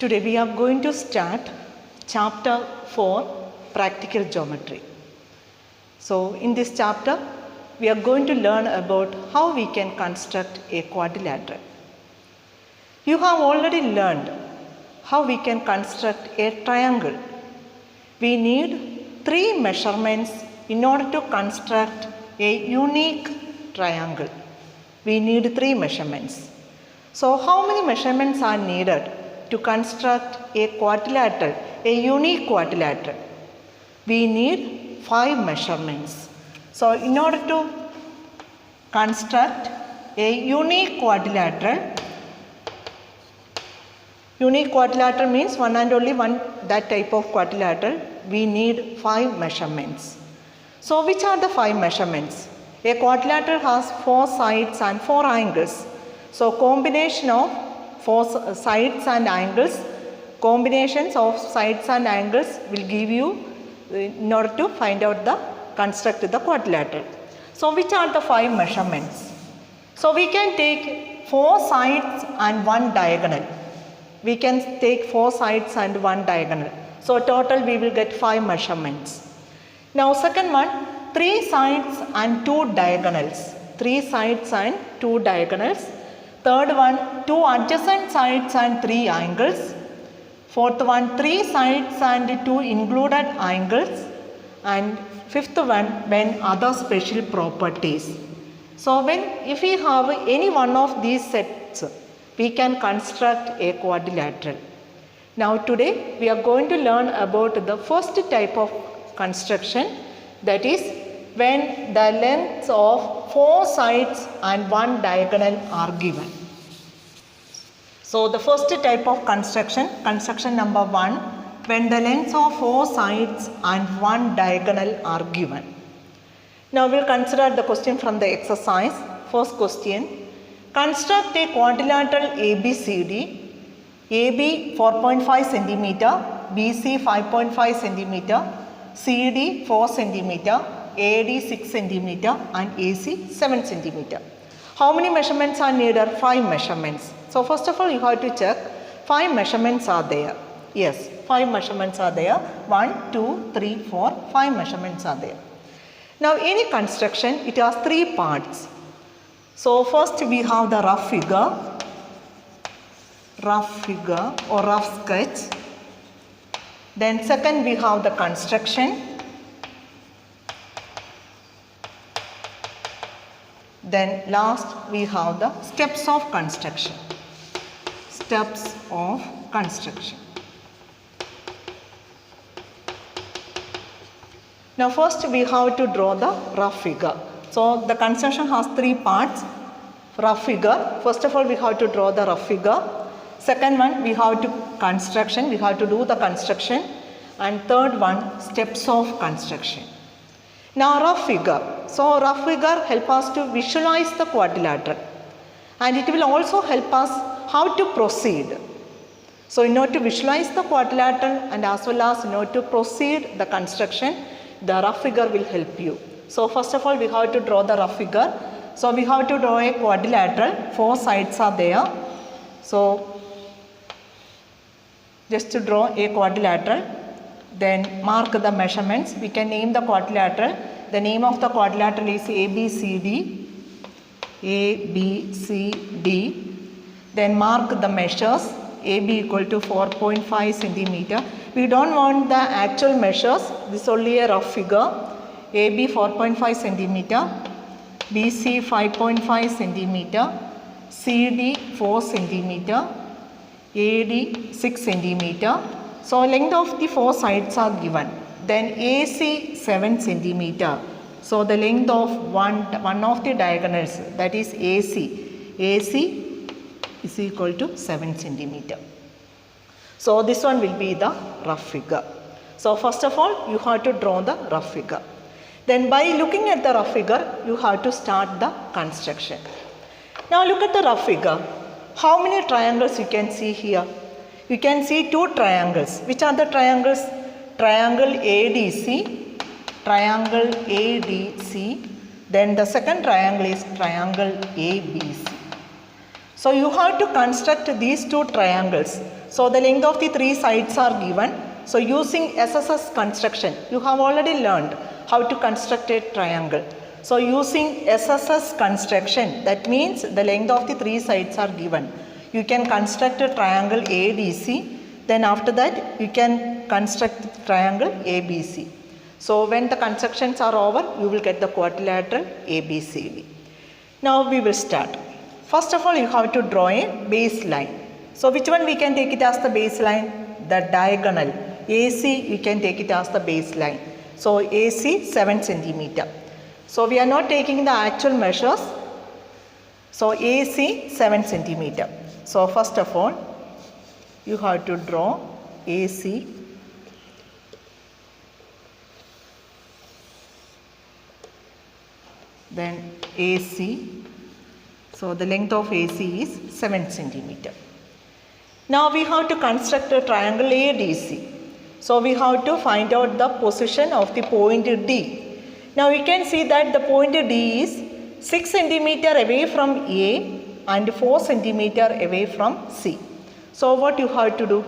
Today we are going to start chapter 4 practical geometry. So in this chapter we are going to learn about how we can construct a quadrilateral. You have already learned how we can construct a triangle. We need 3 measurements in order to construct a unique triangle. We need 3 measurements. So how many measurements are needed to construct a quadrilateral, a unique quadrilateral? We need 5 measurements. So in order to construct a unique quadrilateral means one and only one that type of quadrilateral, we need 5 measurements. So which are the 5 measurements? A quadrilateral has 4 sides and 4 angles. So combination of 4 sides and angles, combinations of sides and angles will give you in order to find out the construct the quadrilateral. So which are the 5 measurements? So we can take 4 sides and 1 diagonal. We can take 4 sides and 1 diagonal. So total we will get 5 measurements. Now second one, 3 sides and 2 diagonals. 3 sides and 2 diagonals. Third one, 2 adjacent sides and 3 angles. Fourth one, 3 sides and 2 included angles. And fifth one, when other special properties. So if we have any one of these sets, we can construct a quadrilateral. Now today we are going to learn about the first type of construction, that is when the lengths of 4 sides and 1 diagonal are given. So the first type of construction number 1, when the lengths of 4 sides and 1 diagonal are given. Now we will consider the question from the exercise. First question, construct a quadrilateral ABCD, AB 4.5 cm, BC 5.5 cm, CD 4 cm, AD 6 cm and AC 7 cm. How many measurements are needed? 5 measurements. So first of all you have to check 5 measurements are there. Yes, 5 measurements are there. 1, 2, 3, 4, 5 measurements are there. Now any construction, it has 3 parts. So first we have the rough figure or rough sketch. Then second we have the construction. Then last we have the steps of construction. Steps of construction. Now first we have to draw the rough figure. So the construction has 3 parts. Rough figure. First of all we have to draw the rough figure. Second one we have to do the construction. And third one, steps of construction. Now rough figure. So rough figure help us to visualize the quadrilateral. And it will also help us how to proceed. So in order to visualize the quadrilateral and as well as in order to proceed the construction, the rough figure will help you. So first of all we have to draw the rough figure. So we have to draw a quadrilateral. 4 sides are there. So just to draw a quadrilateral, then mark the measurements. We can name the quadrilateral. The name of the quadrilateral is ABCD. ABCD. Then mark the measures. AB equal to 4.5 centimeter. We don't want the actual measures. This is only a rough figure. AB 4.5 centimeter. BC 5.5 centimeter. CD 4 centimeter. AD 6 centimeter. So length of the 4 sides are given. Then AC 7 centimeter. So the length of one of the diagonals, that is AC. AC is equal to 7 centimeter. So this one will be the rough figure. So first of all you have to draw the rough figure. Then by looking at the rough figure you have to start the construction. Now look at the rough figure. How many triangles you can see here? You can see 2 triangles. Which are the triangles? Triangle ADC, then the second triangle is triangle ABC. So you have to construct these 2 triangles. So the length of the three sides are given. So using SSS construction, you have already learned how to construct a triangle. So using SSS construction, that means the length of the three sides are given. You can construct a triangle ADC. Then after that, you can construct the triangle ABC. So when the constructions are over, you will get the quadrilateral ABCD. Now we will start. First of all, you have to draw a baseline. So which one we can take it as the baseline? The diagonal. AC, you can take it as the baseline. So AC 7 centimeter. So we are not taking the actual measures. So AC 7 centimeter. So first of all, you have to draw AC. Then AC. So the length of AC is 7 centimeter. Now we have to construct a triangle ADC. So we have to find out the position of the point D. Now you can see that the point D is 6 centimeter away from A and 4 centimeter away from C. So what you have to do?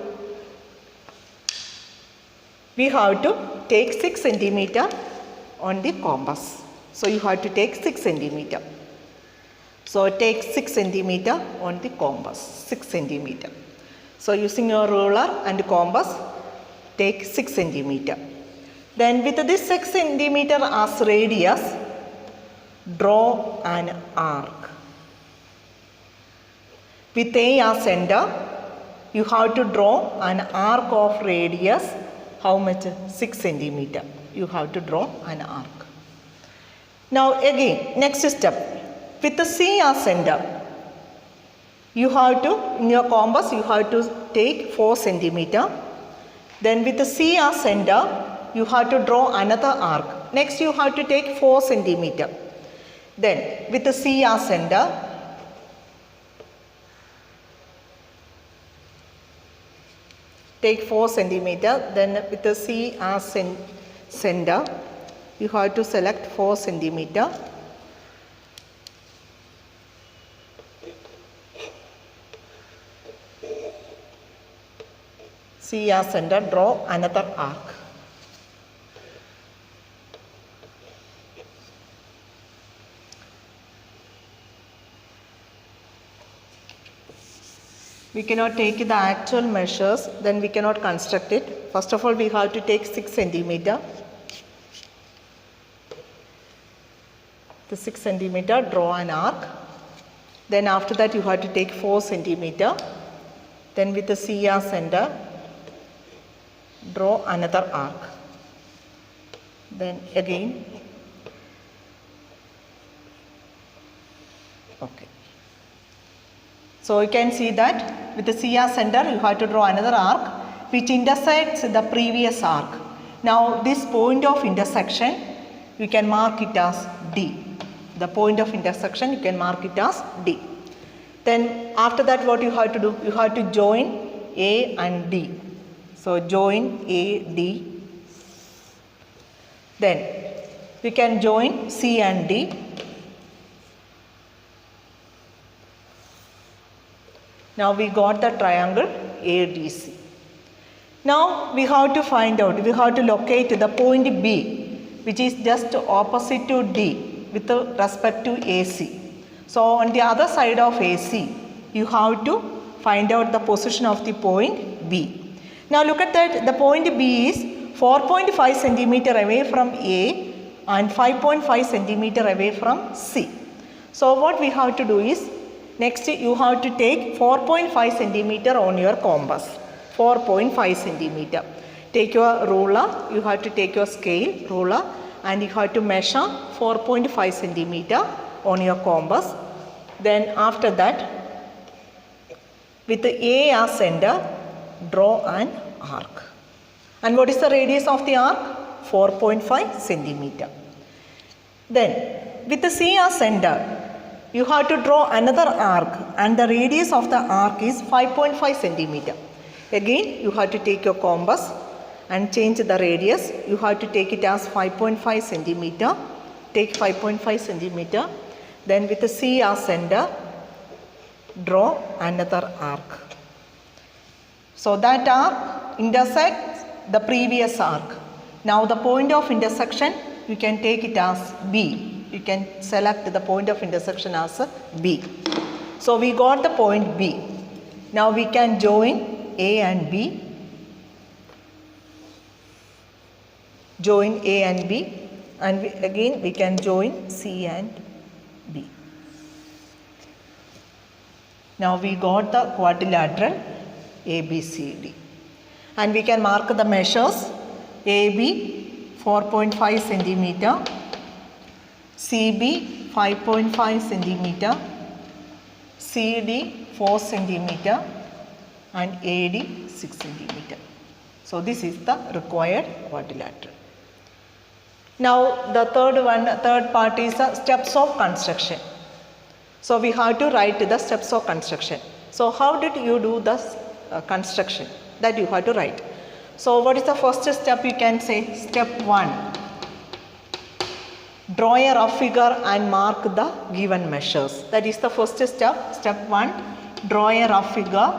We have to take 6 centimeter on the compass. So you have to take 6 centimeter. So take 6 centimeter on the compass. 6 centimeter. So using your ruler and compass, take 6 centimeter. Then with this 6 centimeter as radius, draw an arc. With A as center, you have to draw an arc of radius. How much? 6 centimeter. You have to draw an arc. Now again, next step. With the C as center, you have to, in your compass, you have to take 4 centimeter. Then with the C as center, you have to draw another arc. Next you have to take 4 centimeter. Then with the C as center, take 4 centimeter. Then with the C as center, you have to select 4 centimeter. C as center, draw another arc. We cannot take the actual measures, then we cannot construct it. First of all, we have to take 6 centimeter. The 6 centimeter, draw an arc. Then after that, you have to take 4 centimeter. Then with the C as center, draw another arc. Then again, okay. So you can see that with the C as center, you have to draw another arc which intersects the previous arc. Now this point of intersection, you can mark it as D. The point of intersection, you can mark it as D. Then after that, what you have to do? You have to join A and D. So join A, D. Then we can join C and D. Now we got the triangle ADC. Now we have to find out, we have to locate the point B, which is just opposite to D with respect to AC. So on the other side of AC, you have to find out the position of the point B. Now look at that, the point B is 4.5 centimeter away from A and 5.5 centimeter away from C. So what we have to do is, next you have to take 4.5 centimeter on your compass. 4.5 centimeter. Take your ruler, you have to take your scale, ruler, and you have to measure 4.5 centimeter on your compass. Then after that, with the A as center, draw an arc. And what is the radius of the arc? 4.5 centimeter. Then with the C as center, you have to draw another arc and the radius of the arc is 5.5 centimeter. Again, you have to take your compass and change the radius. You have to take it as 5.5 centimeter. Take 5.5 centimeter. Then with the C as center, draw another arc. So that arc intersects the previous arc. Now the point of intersection, you can take it as B. You can select the point of intersection as B. So we got the point B. Now we can join A and B. Join A and B, and again we can join C and B. Now we got the quadrilateral ABCD, and we can mark the measures. AB 4.5 centimeter, CB 5.5 centimeter, CD 4 centimeter, and AD 6 centimeter. So this is the required quadrilateral. Now the third part is the steps of construction. So we have to write the steps of construction. So how did you do the construction? That you have to write. So what is the first step? You can say step 1. Draw a rough figure and mark the given measures. That is the first step. Step 1. Draw a rough figure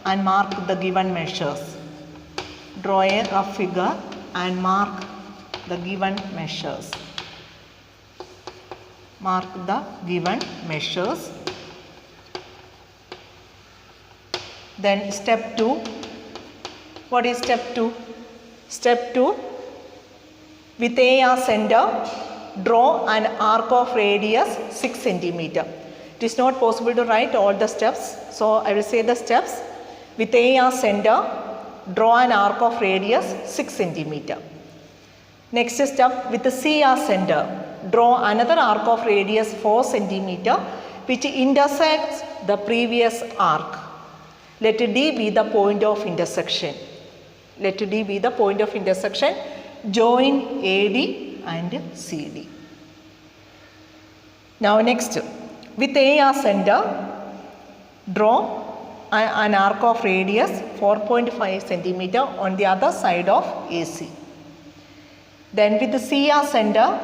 and mark the given measures. Draw a rough figure and mark the given measures. Mark the given measures. Then step 2. What is step 2? Step 2. With A as center, draw an arc of radius 6 centimeter. It is not possible to write all the steps. So I will say the steps. With A as center, draw an arc of radius 6 centimeter. Next step, with the C as center, draw another arc of radius 4 centimeter which intersects the previous arc. Let D be the point of intersection. Let D be the point of intersection. Join AD and CD. Now next, with A as center, draw an arc of radius 4.5 centimeter on the other side of AC. Then with the C as center,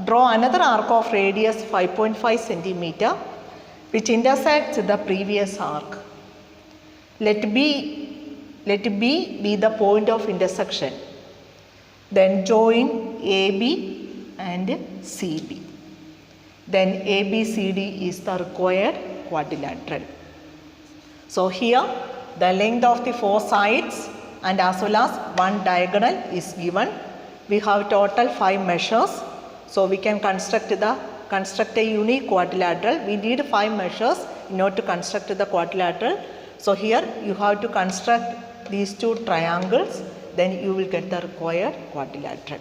draw another arc of radius 5.5 centimeter which intersects the previous arc. Let B be the point of intersection. Then join AB and CB. Then ABCD is the required quadrilateral. So here the length of the 4 sides and as well as one diagonal is given. We have total 5 measures. So we can construct a unique quadrilateral. We need 5 measures in order to construct the quadrilateral. So here you have to construct these 2 triangles, then you will get the required quadrilateral.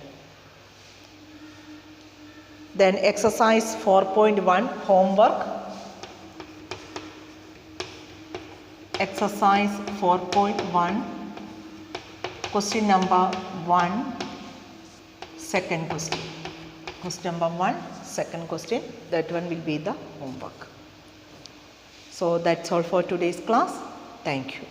Then exercise 4.1 homework. Exercise 4.1, question number 1, second question. Question number 1, second question, that one will be the homework. So that's all for today's class. Thank you.